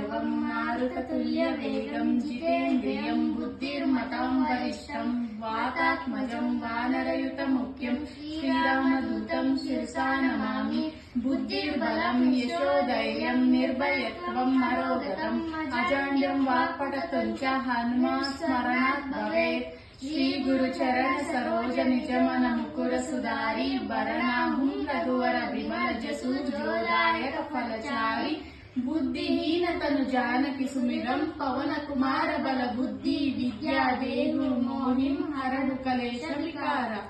भैरवं मारुततुल्यवेगं जितेन्द्रियं बुद्धिर्मतां वरिष्ठं वातात्मजं वानरयुतमुख्यं श्रीरामदूतं शिरसा नमामि। बुद्धिर्बलं यशोधैर्यं निर्भयत्वं मरोगतम् अजाड्यं वाक्पटुत्वं च हनुमान् स्मरणात् भवेत्। श्री गुरुचरण सरोज निजमन मुकुर सुधारी वरनाहुं रघुवर विमल जसु जोदायक फलचारी। बुद्धिहीन तनु जानकी सुमिरं पवन कुमार बल बुद्धि विद्या देहु मोहिं हरहु कलेश विकार।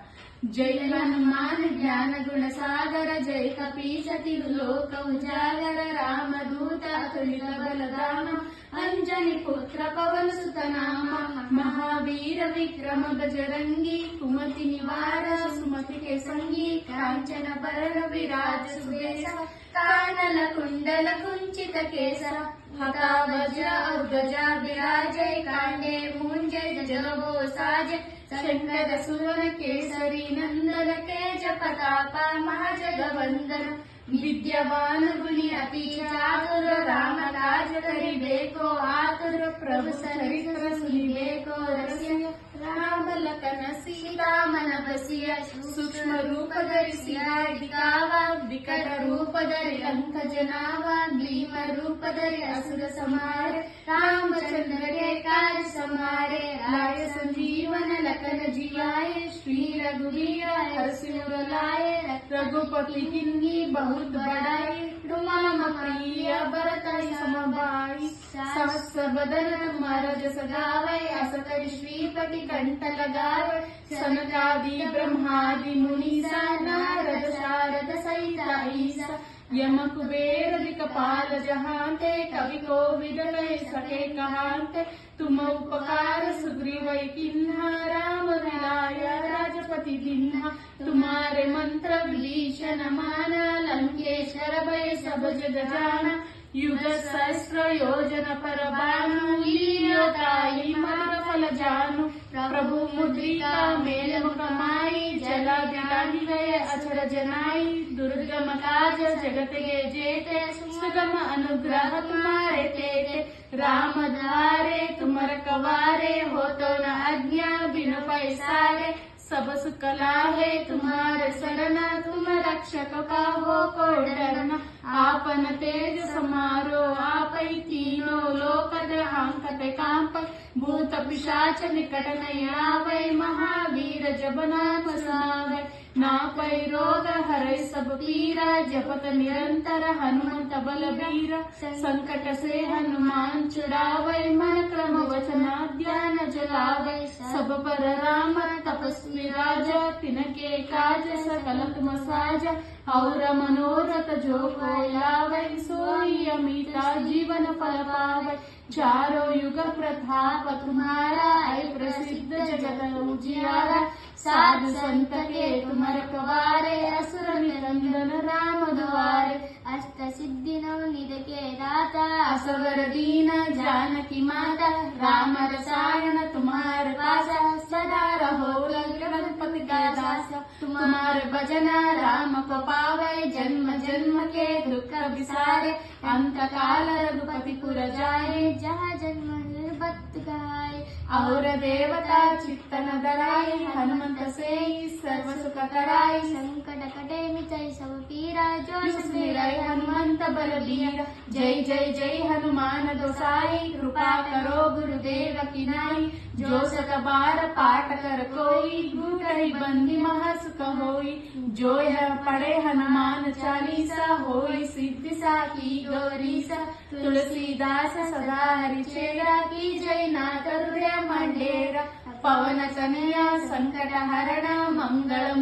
जय हनुमान ज्ञान गुण सागर जय कपीशति लोक उजागर रामदूत अतुलित बलधाम अंजनी पुत्र पवन सुत नाम। महावीर विक्रम बजरंगी कुमति निवार सुमति के संगी कांचन बरन विराज सुबेसा कानन कुंडल कुंचित केसर हका वज्र और गजा विराजे कांडे मूंजे जगबो साजे शंकर सुवन केसरी नंदन तेज प्रताप महाजगवंदन। विद्यावान गुणी अति चातुर राम काज करिबेको आतुर प्रभु चरित्र सुनिबेको रसिया। राम लखन सीता मन बसिय सूक्ष्म रूप धरिसिया दिखावा विकट रूप धरि लंक जनावा भीम रूप धरि असुर संहारे। रामचंद्र के काज समारे लाय संजीवन लखन जियाए श्री रघुवीर हर्षि उर लाए। रघुपति किन्ही बहुत बड़ाई मम प्रिय भरत सम भाई। सहस्र बदन तुम्हारा जस गावै अस करि श्रीपति कंठ लगावै। सनकादि ब्रह्मादि मुनीसा नारद शारद सहित ईसा यम कुबेर दिक्पाल जहांते कवि कोविद कहि सके कहांते। तुम उपकार सुग्रीव किन्हा राम मिलाया राजपति दिन्हा। तुम्हारे मंत्र विभीषण माना लंकेश्वर भय सब जग जाना। युग सहस्र योजन पर भानु लील्योताई मधुर फल जानु। प्रभु मुद्रिका मेल मुख माई जला दिलाहि गए अचर जनाई। दुर्गम काज जगत के जेते सुगम अनुग्रह तुम्हारे तेते। राम द्वारे तुम रखवारे हो तो न आज्ञा बिनु पैसारे। सब सुख लाहे तुम्हारे शरणा तुम रक्षक पाहो को डरना। आपन तेज समारो आपै तीनों लोक हांकते कांपै। भूत पिशाच निकट नहीं आवै महावीर जब नाम सुनावै। नापै रोग हरै सब पीरा जपत निरंतर हनुमंत बलबीर। संकट से हनुमान छुड़ावै मन क्रम वचन ध्यान जलावै। सब पर राम तपस्वी राजा तिनके काज सकल तुम साजा। और मनोरथ जो कोई लावै सोई अमिता जीवन फल पावै। चारों युग प्रताप तुम्हारा है प्रसिद्ध जगत उजियारा। साधु संत के तुम रखवारे असुर निकंदन राम द्वारे। अष्ट सिद्धि नवनिध के दाता असवर दीन जानकी माता। राम रसायन तुम्हारे पासा सदा रहो रघुपति का दासा। तुम्हारे भजना राम को पावै जन्म जन्म के दुख विसारे। अंत काल रघुपति पुर जाए जहाँ जन्म निर्बत गाए। और देवता चित्तन धराई हनुमंत से सर्व सुख कराई। संकट कटे मिटै सब पीरा जो सुमिरै हनुमंत बलबीर। जय जय जय हनुमान गोसाई कृपा करो गुरुदेव की नाई। जो सत बार पाठ कर कोई गुरहि बंदी महासुख होई। जो यह पढ़े हनुमान चालीसा होई सिद्धि साखी गौरीसा। तुलसीदास सदा हरिचेरा की जय नाथ हृदय मंडेरा। पवन तनया संकट हरण मंगल